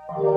Welcome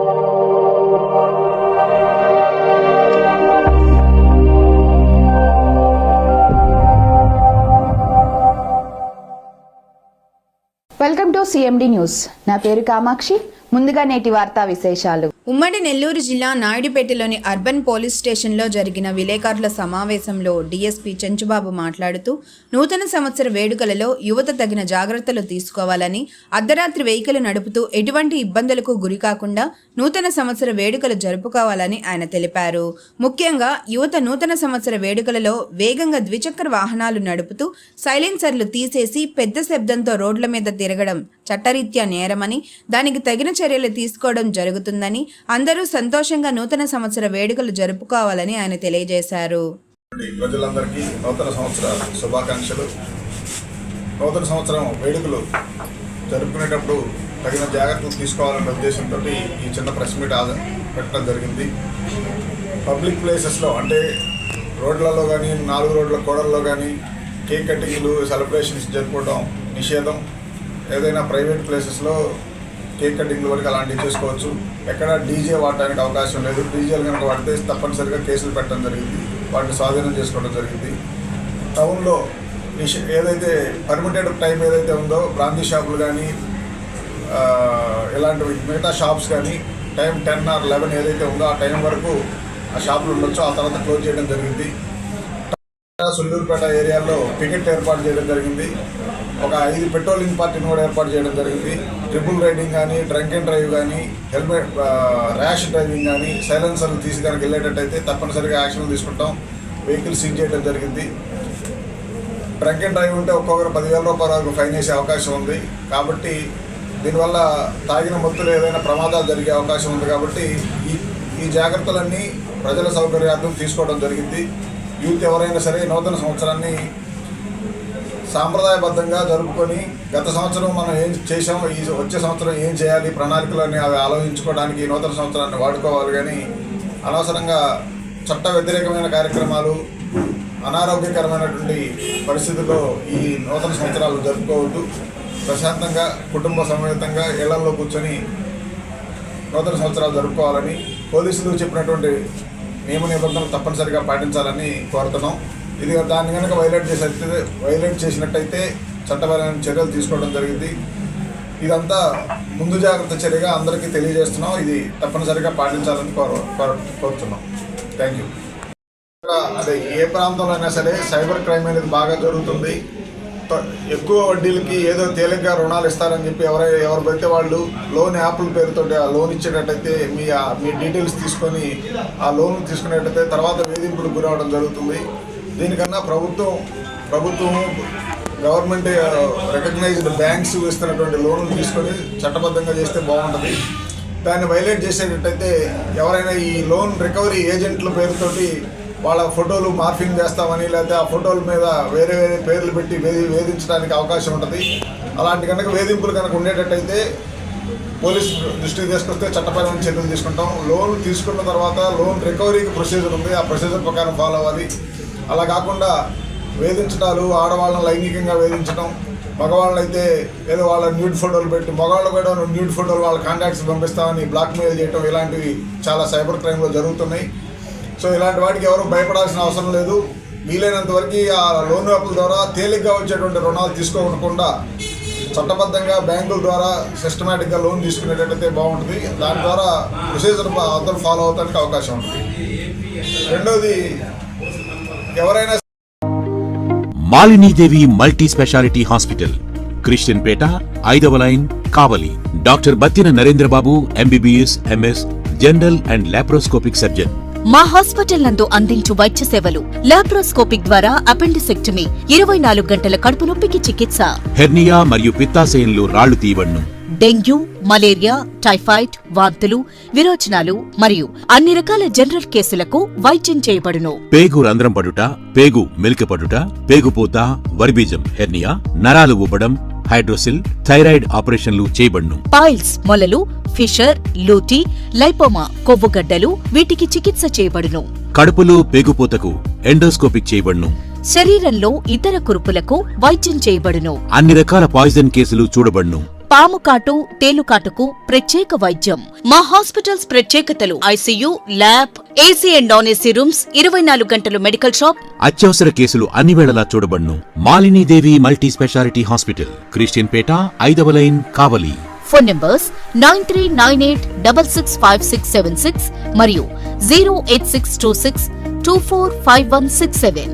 to CMD news. నా పేరు కామాక్షి. ముందుగా నేటి వార్తా విశేషాలు. ఉమ్మడి నెల్లూరు జిల్లా నాయుడుపేటలోని అర్బన్ పోలీస్ స్టేషన్లో జరిగిన విలేకరుల సమావేశంలో డీఎస్పీ చెంచుబాబు మాట్లాడుతూ నూతన సంవత్సర వేడుకలలో యువత తగిన జాగ్రత్తలు తీసుకోవాలని, అర్ధరాత్రి వెహికల్ నడుపుతూ ఎటువంటి ఇబ్బందులకు గురికాకుండా నూతన సంవత్సర వేడుకలు జరుపుకోవాలని ఆయన తెలిపారు. ముఖ్యంగా యువత నూతన సంవత్సర వేడుకలలో వేగంగా ద్విచక్ర వాహనాలు నడుపుతూ సైలెన్సర్లు తీసేసి పెద్ద శబ్దంతో రోడ్ల మీద తిరగడం చట్టరీత్యా నేరమని, దానికి తగిన చర్యలు తీసుకోవడం జరుగుతుందని, అందరూ సంతోషంగా నూతన సంవత్సర వేడుకలు జరుపుకోవాలని ఆయన తెలియజేశారు. ప్రజలందరికీ నూతన సంవత్సర శుభాకాంక్షలు. నూతన సంవత్సరం వేడుకలు జరుపుకునేటప్పుడు తగిన జాగ్రత్తలు తీసుకోవాలనే ఉద్దేశంతో ఈ చిన్న ప్రెస్ మీట్ పెట్టడం జరిగింది. పబ్లిక్ ప్లేసెస్లో అంటే రోడ్లలో కానీ 4 రోడ్ల కోడల్లో కానీ కేక్ కటింగ్లు సెలబ్రేషన్స్ జరుపుకోవడం నిషేధం. ఏదైనా ప్రైవేట్ ప్లేసెస్లో కేక్ కటింగ్ల వరకు అలాంటివి చేసుకోవచ్చు. ఎక్కడ డీజే వాడడానికి అవకాశం లేదు. డీజేలు కనుక వాడితే తప్పనిసరిగా కేసులు పెట్టడం జరిగింది. వాటిని స్వాధీనం చేసుకోవడం జరిగింది. టౌన్లో ఏదైతే పర్మిటెడ్ టైం ఏదైతే ఉందో బ్రాందీ షాపులు కానీ ఇలాంటివి మిగతా షాప్స్ కానీ టైం 10 or 11 ఏదైతే ఉందో ఆ టైం వరకు ఆ షాపులు ఉండొచ్చు. ఆ తర్వాత క్లోజ్ చేయడం జరిగింది. సుల్లూరుపేట ఏరియాలో పికెట్ ఏర్పాటు చేయడం జరిగింది. ఒక 5 పెట్రోలింగ్ పార్టీని కూడా ఏర్పాటు చేయడం జరిగింది. ట్రిపుల్ రైడింగ్ కానీ, డ్రంక్ అండ్ డ్రైవ్ కానీ, హెల్మెట్ ర్యాష్ డ్రైవింగ్ కానీ, సైలెన్సర్లు తీసి కనుక వెళ్ళేటట్టయితే తప్పనిసరిగా యాక్షన్ తీసుకుంటాం. వెహికల్ సీజ్ చేయడం జరిగింది. డ్రంక్ అండ్ డ్రైవ్ ఉంటే ఒక్కొక్కరు 10,000 రూపాయల వరకు ఫైన్ వేసే అవకాశం ఉంది. కాబట్టి దీనివల్ల తాగిన మత్తులో ఏదైనా ప్రమాదాలు జరిగే అవకాశం ఉంది. కాబట్టి ఈ జాగ్రత్తలన్నీ ప్రజల సౌకర్యార్థం తీసుకోవడం జరిగింది. యూత్ ఎవరైనా సరే నూతన సంవత్సరాన్ని సాంప్రదాయబద్ధంగా జరుపుకొని గత సంవత్సరం మనం ఏం చేసామో ఈ వచ్చే సంవత్సరం ఏం చేయాలి ప్రణాళికలన్నీ అవి ఆలోచించుకోవడానికి ఈ నూతన సంవత్సరాన్ని వాడుకోవాలి. కానీ అనవసరంగా చట్ట వ్యతిరేకమైన కార్యక్రమాలు, అనారోగ్యకరమైనటువంటి పరిస్థితుల్లో ఈ నూతన సంవత్సరాలు జరుపుకోవద్దు. ప్రశాంతంగా కుటుంబ సమేతంగా ఇళ్లలో కూర్చొని నూతన సంవత్సరాలు జరుపుకోవాలని పోలీసులు చెప్పినటువంటి నియమ నిబంధనలు తప్పనిసరిగా పాటించాలని కోరుతున్నాం. ఇది దాన్ని కనుక వైలేట్ చేసినట్టయితే చట్టపరమైన చర్యలు తీసుకోవడం జరిగింది. ఇదంతా ముందు జాగ్రత్త చర్యగా అందరికీ తెలియజేస్తున్నాం. ఇది తప్పనిసరిగా పాటించాలని కోరుతున్నాం. Thank you. అదే ఏ ప్రాంతంలో అయినా సరే సైబర్ క్రైమ్ అనేది బాగా జరుగుతుంది. ఎక్కువ వడ్డీలకి ఏదో తేలిగ్గా రుణాలు ఇస్తారని చెప్పి ఎవరు పడితే వాళ్ళు లోన్ యాప్ల పేరుతో ఆ లోన్ ఇచ్చేటట్టయితే మీ డీటెయిల్స్ తీసుకొని ఆ లోన్ తీసుకునేటట్టయితే తర్వాత వేధింపులకు గురవడం జరుగుతుంది. దీనికన్నా ప్రభుత్వం గవర్నమెంట్ రికగ్నైజ్డ్ బ్యాంక్స్ ఇస్తున్నటువంటి లోన్లు తీసుకొని చట్టబద్ధంగా చేస్తే బాగుంటుంది. దాన్ని వైలేట్ చేసేటట్టయితే ఎవరైనా ఈ లోన్ రికవరీ ఏజెంట్ల పేరుతోటి వాళ్ళ ఫోటోలు మార్ఫింగ్ చేస్తామని, లేకపోతే ఆ ఫోటోల మీద వేరే పేర్లు పెట్టి వేధించడానికి అవకాశం ఉంటుంది. అలాంటి కనుక వేధింపులు కనుక ఉండేటట్టయితే పోలీసు దృష్టికి తీసుకొస్తే చట్టపరమైన చర్యలు తీసుకుంటాం. లోన్ తీసుకున్న తర్వాత లోన్ రికవరీకి ప్రొసీజర్ ఉంది. ఆ ప్రొసీజర్ ప్రకారం ఫాలో అవ్వాలి. అలా కాకుండా వేధించడాలు, ఆడవాళ్ళని లైంగికంగా వేధించడం, మగవాళ్ళని అయితే ఏదో వాళ్ళ న్యూడ్ ఫోటోలు పెట్టి మగవాళ్ళు కూడా న్యూడ్ ఫోటోలు వాళ్ళ కాంటాక్ట్స్ పంపిస్తామని బ్లాక్మెయిల్ చేయడం, ఇలాంటివి చాలా సైబర్ క్రైమ్లో జరుగుతున్నాయి. సో ఇలాంటి వాటికి ఎవరు భయపడాల్సిన అవసరం లేదు. వీలైనంత వరకు ఆ లోన్ యాప్ల ద్వారా తేలిగ్గా వచ్చేటువంటి రుణాలు తీసుకోకుండా చట్టబద్ధంగా బ్యాంకుల ద్వారా సిస్టమేటిక్గా లోన్ తీసుకునేటట్టయితే బాగుంటుంది. దాని ద్వారా ప్రొసీజర్ అందరూ ఫాలో అవడానికి అవకాశం ఉంటుంది. రెండోది, ఎవరైనా Malinidevi multi speciality hospital, Christian Peta, 5వ line, Kavali. Doctor Battina Narendrababu, MBBS, MS, general and laparoscopic surgeon. మా హాస్పిటల్ నందు అందించు వైద్య సేవలు: లాప్రోస్కోపిక్ ద్వారా అపెండిసెక్టమీ, 24 గంటల కడుపు నొప్పికి చికిత్స, హెర్నియా మరియు పిత్తాశయంలో రాళ్లు తీయబడును, డెంగ్యూ, మలేరియా, టైఫాయిడ్, వాంతులు, విరోచనాలు మరియు అన్ని రకాల జనరల్ కేసులకు వైద్యం చేయబడును. పేగు రంధ్రం పడుట, పేగు మెలికపడుట, పేగుపూత, వర్బీజం, హెర్నియా, నరాలు ఉబ్బడం, హైడ్రోసిల్, థైరాయిడ్ ఆపరేషన్లు చేయబడును. పైల్స్, మొలలు, ఫిషర్, లూటీ, లైపోమా, కొవ్వుగడ్డలు, వీటికి చికిత్స చేయబడును. కడుపులో పేగుపూతకు ఎండోస్కోపిక్ చేయబడును. శరీరంలో ఇతర కురుపులకు వైద్యం చేయబడును. అన్ని రకాల పాయిజన్ కేసులు చూడబడును. పాము కాటు, తేలుకాటుకు ప్రత్యేక వైద్యం. మా హాస్పిటల్స్ ప్రత్యేకతలు: ICU, lab, AC and non AC rooms, 24 గంటలు మెడికల్ షాప్. అత్యవసర కేసులు అన్ని వేళలా చూడబడును. Malinidevi multi speciality hospital, Christian Peta, 5వ లైన్, కావలి. ఫోన్ నంబర్స్ 9398665676 మరియు 08626245167.